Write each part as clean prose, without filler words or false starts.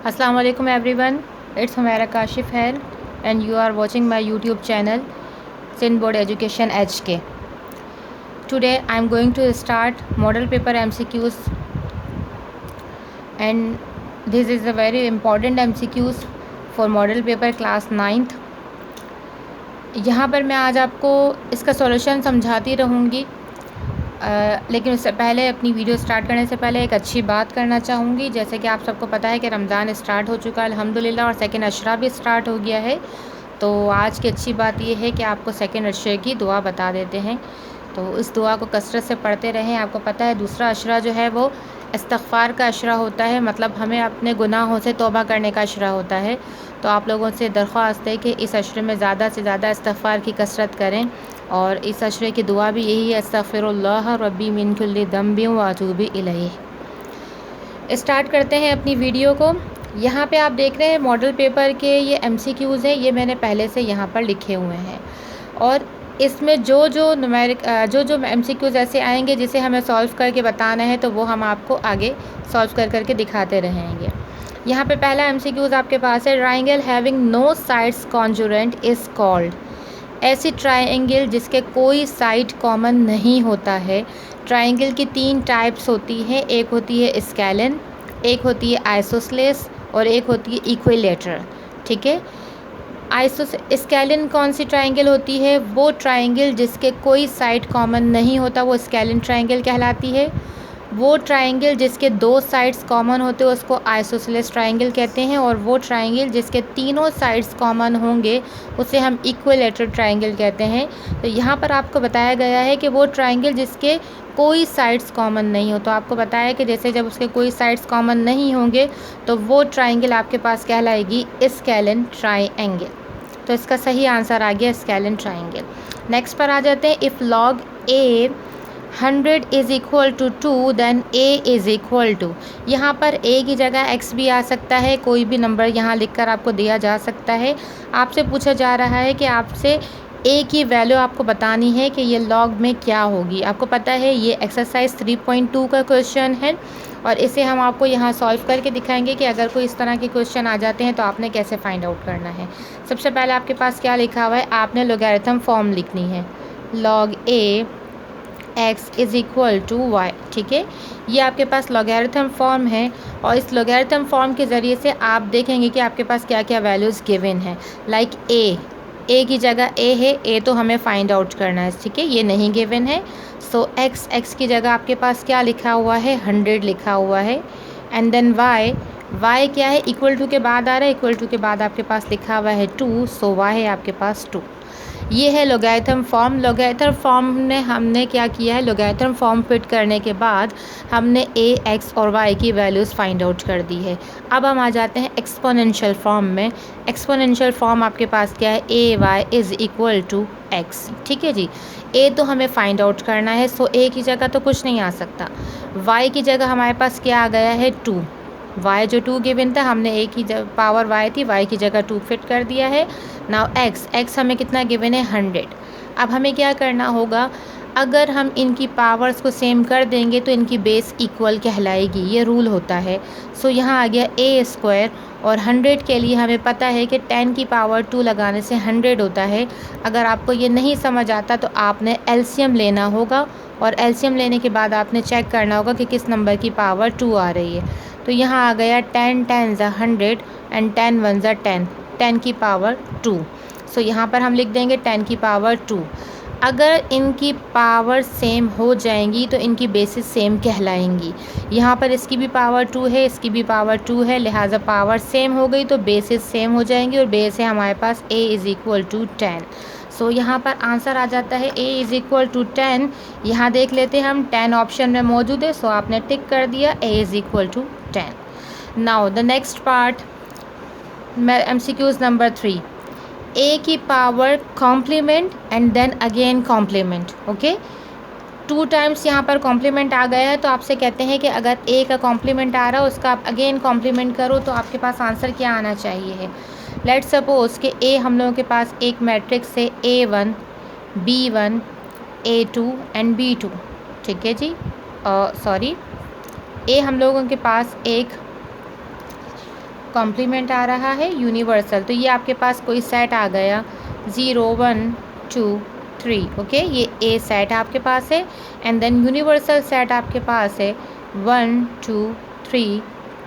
Assalamu alaikum everyone. It's Humaira Kashif here and you are watching my YouTube channel Sindh Board Education HK. Today I am going to start model paper MCQs and this is a very important MCQs for model paper class 9th. यहाँ पर मैं आज आपको इसका solution समझाती रहूँगी लेकिन उससे पहले अपनी वीडियो स्टार्ट करने से पहले एक अच्छी बात करना चाहूँगी। जैसे कि आप सबको पता है कि रमज़ान स्टार्ट हो चुका है अल्हम्दुलिल्लाह और सेकंड अशरा भी स्टार्ट हो गया है। तो आज की अच्छी बात यह है कि आपको सेकंड अशरे की दुआ बता देते हैं, तो इस दुआ को कसरत से पढ़ते रहें। आपको पता है दूसरा अशरा जो है वो इस्तग़फ़ार का अशरा होता है, मतलब हमें अपने गुनाहों से तौबा करने का अशरा होता है। तो आप लोगों से दरख्वास्त है कि इस अशरे में ज़्यादा से ज़्यादा इस्तग़फ़ार की कसरत करें और इस अशरे की दुआ भी यही है, अस्तग़फ़िरुल्लाह रब्बी मिन कुल्लि ज़ंबिन व अतूबु इलैहि। स्टार्ट करते हैं अपनी वीडियो को। यहाँ पे आप देख रहे हैं मॉडल पेपर के ये MCQs हैं, ये मैंने पहले से यहाँ पर लिखे हुए हैं और इसमें जो न्यूमेरिक जो MCQs ऐसे आएंगे जिसे हमें सॉल्व करके बताना है तो वो हम आपको आगे सॉल्व करके दिखाते रहेंगे। यहाँ पे पहला MCQs आपके पास है, triangle having no sides concurrent is called. ऐसी ट्राइंगल जिसके कोई साइड कॉमन नहीं होता है। ट्राइंगल की 3 टाइप्स होती हैं, एक होती है स्केलन, एक होती है आइसोसेलेस और एक होती है इक्विलेटरल। ठीक है, स्केलन कौन सी ट्राइंगल होती है? वो ट्राइंगल जिसके कोई साइड कॉमन नहीं होता वो स्केलन ट्राइंगल कहलाती है। वो ट्राइंगल जिसके 2 साइड्स कॉमन होते हैं उसको आइसोसेलेस ट्राइंगल कहते हैं और वो ट्राइंगल जिसके तीनों साइड्स कॉमन होंगे उसे हम इक्विलेटरल ट्राइंगल कहते हैं। तो यहाँ पर आपको बताया गया है कि वो ट्राइंगल जिसके कोई साइड्स कॉमन नहीं हो, तो आपको बताया कि जैसे जब उसके कोई साइड्स कॉमन नहीं होंगे तो वो ट्राइंगल आपके पास कहलाएगी स्केलन ट्राइंगल। तो इसका सही आंसर आ गया स्केलन ट्राइंगल। नेक्स्ट पर आ जाते हैं, if log A 100 is equal to 2 then a is equal to. यहाँ पर a की जगह x भी आ सकता है, कोई भी नंबर यहाँ लिखकर आपको दिया जा सकता है। आपसे पूछा जा रहा है कि आपसे a की वैल्यू आपको बतानी है कि ये लॉग में क्या होगी। आपको पता है ये एक्सरसाइज 3.2 का क्वेश्चन है और इसे हम आपको यहाँ सॉल्व करके दिखाएंगे कि अगर कोई इस तरह के क्वेश्चन आ जाते हैं तो आपने कैसे फाइंड आउट करना है। सबसे पहले आपके पास क्या लिखा हुआ है, आपने लोगैरिथम फॉर्म लिखनी है, log a x is equal to y। ठीक है, ये आपके पास लॉगरिथम फॉर्म है और इस लॉगरिथम फॉर्म के ज़रिए से आप देखेंगे कि आपके पास क्या क्या वैल्यूज़ गिवन है। लाइक a की जगह a है, a तो हमें फाइंड आउट करना है। ठीक है, ये नहीं गिवन है। सो x की जगह आपके पास क्या लिखा हुआ है, 100 लिखा हुआ है। एंड देन y क्या है, इक्वल टू के बाद आ रहा है, इक्वल टू के बाद आपके पास लिखा हुआ है 2, सो y है आपके पास 2। ये है लोगैरिथम फॉर्म। लोगैरिथम फॉर्म में हमने क्या किया है, लोगैरिथम फॉर्म फिट करने के बाद हमने a, x और y की वैल्यूज़ फाइंड आउट कर दी है। अब हम आ जाते हैं एक्सपोनेंशियल फॉर्म में। एक्सपोनेंशियल फॉर्म आपके पास क्या है, ay is equal to x। ठीक है जी, a तो हमें फाइंड आउट करना है, सो a की जगह तो कुछ नहीं आ सकता। y की जगह हमारे पास क्या आ गया है, 2। y जो 2 गिवन था, हमने a की पावर y थी, y की जगह 2 फिट कर दिया है। नाउ x हमें कितना गिवन है, 100। अब हमें क्या करना होगा, अगर हम इनकी पावर्स को सेम कर देंगे तो इनकी बेस इक्वल कहलाएगी, ये रूल होता है। सो यहाँ आ गया a² और 100 के लिए हमें पता है कि 10 की पावर 2 लगाने से 100 होता है। अगर आपको ये नहीं समझ आता तो आपने एलसीएम लेना होगा और एलसीएम लेने के बाद आपने चेक करना होगा कि किस नंबर की पावर 2 आ रही है। तो यहाँ आ गया 10 10 100 एंड 10 1 10, 10 की पावर 2। सो यहाँ पर हम लिख देंगे 10 की पावर 2। अगर इनकी पावर सेम हो जाएंगी तो इनकी बेसिस सेम कहलाएंगी। यहाँ पर इसकी भी पावर 2 है, इसकी भी पावर 2 है, लिहाजा पावर सेम हो गई तो बेसिस सेम हो जाएंगी और बेस है हमारे पास a इज़ इक्वल टू 10। सो यहाँ पर आंसर आ जाता है a इज़ इक्वल टू 10। यहाँ देख लेते हैं हम, 10 ऑप्शन में मौजूद है, सो आपने टिक कर दिया a is equal to 10। Now the next part, MCQs number 3, a की power complement and then again complement. Okay, 2 times यहाँ पर कॉम्प्लीमेंट आ गया है, तो आपसे कहते हैं कि अगर a का कॉम्प्लीमेंट आ रहा है उसका आप अगेन कॉम्प्लीमेंट करो तो आपके पास आंसर क्या आना चाहिए है। लेट्स सपोज कि a हम लोगों के पास एक मैट्रिक्स है a1 b1 a2 and b2। ठीक है जी, सॉरी, a हम लोगों के पास एक कॉम्प्लीमेंट आ रहा है यूनिवर्सल। तो ये आपके पास कोई सेट आ गया 0 1 2 3, ओके, ये ए सेट आपके पास है। एंड देन यूनिवर्सल सेट आपके पास है 1 2 3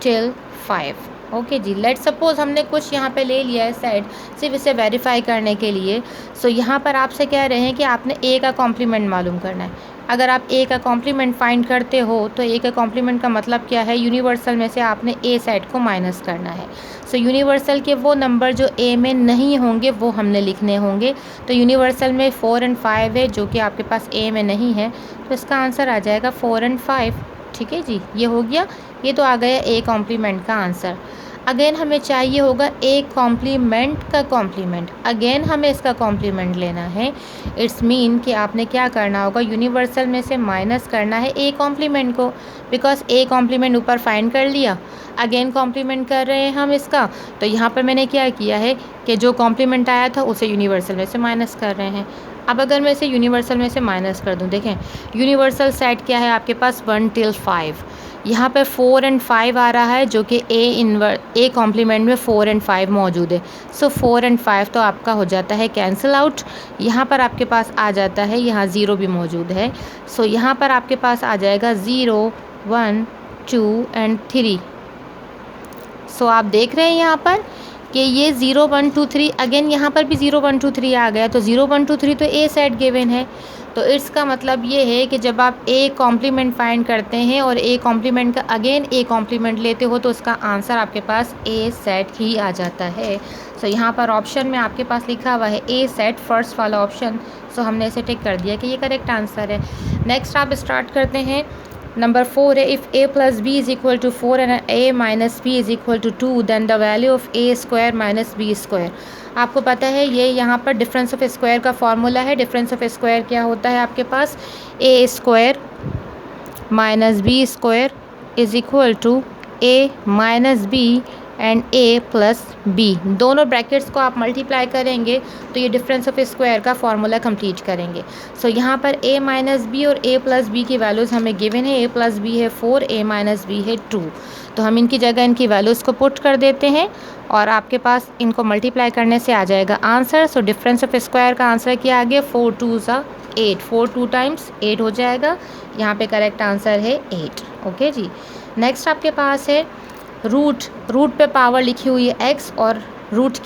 till 5, ओके जी। लेट सपोज हमने कुछ यहाँ पे ले लिया है सेट सिर्फ इसे वेरीफाई करने के लिए। सो यहाँ पर आपसे कह रहे हैं कि आपने ए का कॉम्प्लीमेंट मालूम करना है। अगर आप ए का कॉम्प्लीमेंट फाइंड करते हो तो ए का कॉम्प्लीमेंट का मतलब क्या है, यूनिवर्सल में से आपने ए सेट को माइनस करना है। सो यूनिवर्सल के वो नंबर जो ए में नहीं होंगे वो हमने लिखने होंगे। तो यूनिवर्सल में 4 और 5 है जो कि आपके पास ए में नहीं है, तो इसका आंसर आ जाएगा 4 और 5, ठीक है जी। ये हो गया, ये तो आ गया ए कॉम्प्लीमेंट का आंसर। अगेन हमें चाहिए होगा ए कॉम्प्लीमेंट का कॉम्प्लीमेंट। अगेन हमें इसका कॉम्प्लीमेंट लेना है। इट्स मीन कि आपने क्या करना होगा, यूनिवर्सल में से माइनस करना है ए कॉम्प्लीमेंट को, बिकॉज ए कॉम्प्लीमेंट ऊपर फाइंड कर लिया, अगेन कॉम्प्लीमेंट कर रहे हैं हम इसका। तो यहाँ पर मैंने क्या किया है कि जो कॉम्प्लीमेंट आया था उसे यूनिवर्सल में से माइनस कर रहे हैं। अब अगर मैं इसे यूनिवर्सल में से माइनस कर दूँ, देखें यूनिवर्सल सेट क्या है आपके पास 1 till 5। यहाँ पे 4 और 5 आ रहा है जो कि ए कॉम्प्लीमेंट में 4 और 5 मौजूद है। सो 4 और 5 तो आपका हो जाता है कैंसिल आउट। यहाँ पर आपके पास आ जाता है, यहाँ 0 भी मौजूद है। सो यहाँ पर आपके पास आ जाएगा 0 1 2 and 3। सो आप देख रहे हैं यहाँ पर कि ये 0 1 2 3, अगेन यहाँ पर भी 0 1 2 3 आ गया। तो 0 1 2 3 तो ए सेट गिवन है। तो इसका मतलब ये है कि जब आप ए कॉम्प्लीमेंट फाइंड करते हैं और ए कॉम्प्लीमेंट का अगेन ए कॉम्प्लीमेंट लेते हो तो उसका आंसर आपके पास ए सेट ही आ जाता है। सो यहाँ पर ऑप्शन में आपके पास लिखा हुआ है ए सेट, फर्स्ट वाला ऑप्शन। सो हमने इसे टिक कर दिया कि ये करेक्ट आंसर है। नेक्स्ट आप स्टार्ट करते हैं। नंबर 4 है, if a plus b is equal to 4 and a minus b is equal to 2 then the value of a square minus b square। आपको पता है ये यहाँ पर डिफरेंस ऑफ स्क्वायर का फॉर्मूला है। डिफरेंस ऑफ स्क्वायर क्या होता है आपके पास, a square minus B square is equal to a minus B and a plus B. दोनों ब्रैकेट्स को आप मल्टीप्लाई करेंगे तो ये डिफरेंस ऑफ स्क्वायर का फॉर्मूला कंप्लीट करेंगे। सो यहाँ पर a माइनस बी और a प्लस बी की वैल्यूज़ हमें गिवन है। a प्लस बी है 4, a माइनस बी है 2। तो हम इनकी जगह इनकी वैल्यूज़ को पुट कर देते हैं और आपके पास इनको मल्टीप्लाई करने से आ जाएगा answer. So difference of square का आंसर क्या आ गया, 4 2 8, 4 2 टाइम्स 8 हो जाएगा। यहाँ पे करेक्ट आंसर है 8, ओके जी। नेक्स्ट आपके पास है रूट पे पावर लिखी हुई है x और रूट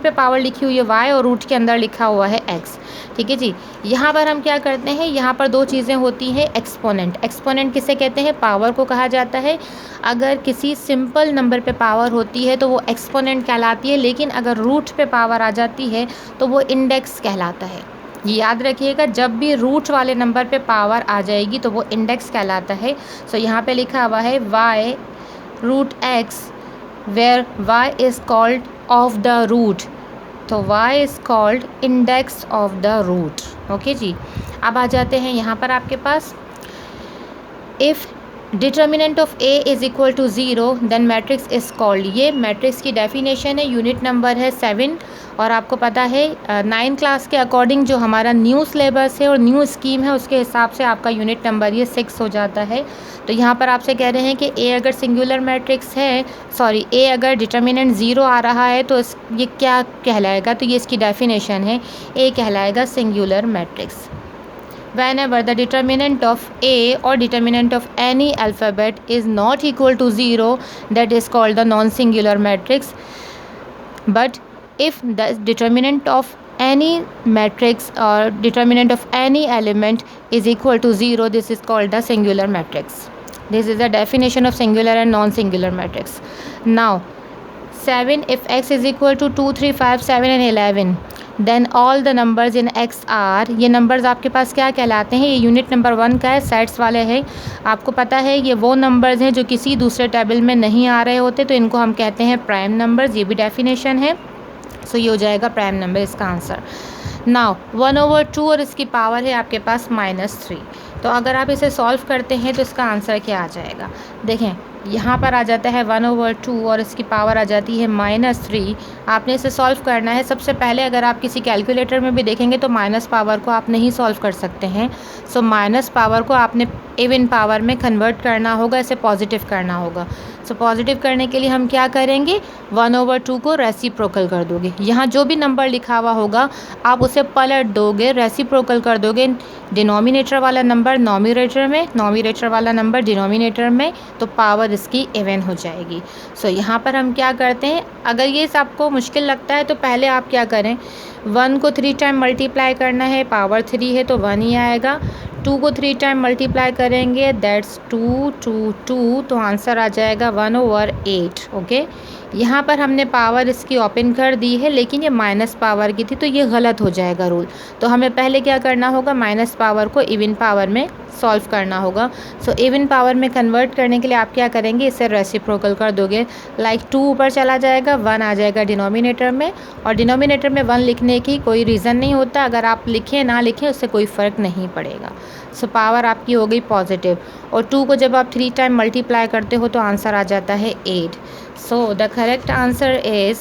पे पावर लिखी हुई है y और रूट के अंदर लिखा हुआ है x, ठीक है जी। यहाँ पर हम क्या करते हैं, यहाँ पर दो चीज़ें होती हैं, एक्सपोनेंट। एक्सपोनेंट किसे कहते हैं, पावर को कहा जाता है। अगर किसी सिंपल नंबर पे पावर होती है तो वो एक्सपोनेंट कहलाती है, लेकिन अगर रूट पे पावर आ जाती है तो वो इंडेक्स कहलाता है। ये याद रखिएगा, जब भी रूट वाले नंबर पे पावर आ जाएगी तो वो इंडेक्स कहलाता है। सो यहाँ पे लिखा हुआ है y root x where y is called of the root, तो y is called index of the root, okay जी। अब आ जाते हैं यहाँ पर आपके पास, if determinant of a is equal to 0 then matrix is called. ये मैट्रिक्स की डेफिनेशन है, यूनिट नंबर है 7। और आपको पता है 9 क्लास के अकॉर्डिंग जो हमारा न्यू सिलेबस है और न्यू स्कीम है उसके हिसाब से आपका यूनिट नंबर ये 6 हो जाता है। तो यहाँ पर आपसे कह रहे हैं कि a अगर सिंगुलर मैट्रिक्स है, a अगर डिटर्मिनेंट 0 आ रहा है तो ये क्या कहलाएगा, तो ये इसकी डेफिनेशन है, a कहलाएगा singular matrix. Whenever the determinant of a or determinant of any alphabet is not equal to 0, that is called the non-singular matrix. But if the determinant of any matrix or determinant of any element is equal to 0, this is called the singular matrix. This is the definition of singular and non-singular matrix. Now 7, if x is equal to 2 3 5 7 and 11 then all the numbers in X are, ये numbers आपके पास क्या कहलाते हैं, ये unit number 1 का है, sets वाले हैं। आपको पता है ये वो नंबर्स हैं जो किसी दूसरे टेबल में नहीं आ रहे होते, तो इनको हम कहते हैं प्राइम नंबर्स। ये भी डेफिनेशन है। सो ये हो जाएगा प्राइम नंबर इसका आंसर। नाउ 1/2 और इसकी पावर है आपके पास -3। तो अगर आप इसे सॉल्व करते हैं तो इसका आंसर क्या आ जाएगा, देखें यहाँ पर आ जाता है 1/2 और इसकी पावर आ जाती है -3। आपने इसे सॉल्व करना है। सबसे पहले अगर आप किसी कैलकुलेटर में भी देखेंगे तो माइनस पावर को आप नहीं सॉल्व कर सकते हैं। सो माइनस पावर को आपने इवन पावर में कन्वर्ट करना होगा, इसे पॉजिटिव करना होगा। सो पॉजिटिव करने के लिए हम क्या करेंगे, 1/2 को रेसिप्रोकल कर दोगे। यहाँ जो भी नंबर लिखा हुआ होगा आप उसे पलट दोगे, रेसिप्रोकल कर दोगे। डिनोमिनेटर वाला नंबर नॉमिनेटर में, नॉमिनेटर वाला नंबर डिनोमिनेटर में, तो पावर इसकी इवन हो जाएगी। सो यहाँ पर हम क्या करते हैं, अगर ये आपको मुश्किल लगता है तो पहले आप क्या करें, 1 को 3 टाइम मल्टीप्लाई करना है, पावर 3 है तो 1 ही आएगा। 2 को 3 टाइम मल्टीप्लाई करेंगे, दैट्स 2 2 2, तो आंसर आ जाएगा 1/8। ओके, यहाँ पर हमने पावर इसकी ओपन कर दी है, लेकिन ये माइनस पावर की थी तो ये गलत हो जाएगा रूल। तो हमें पहले क्या करना होगा, माइनस पावर को इवन पावर में सॉल्व करना होगा। सो इवन पावर में कन्वर्ट करने के लिए आप क्या करेंगे, इसे रेसिप्रोकल कर दोगे। लाइक 2 ऊपर चला जाएगा, 1 आ जाएगा डिनोमिनेटर में, और डिनोमिनेटर में 1 लिखने की कोई रीज़न नहीं होता। अगर आप लिखें ना लिखें उससे कोई फ़र्क नहीं पड़ेगा। सो पावर आपकी हो गई पॉजिटिव, और 2 को जब आप 3 टाइम मल्टीप्लाई करते हो तो आंसर आ जाता है 8। So the correct answer is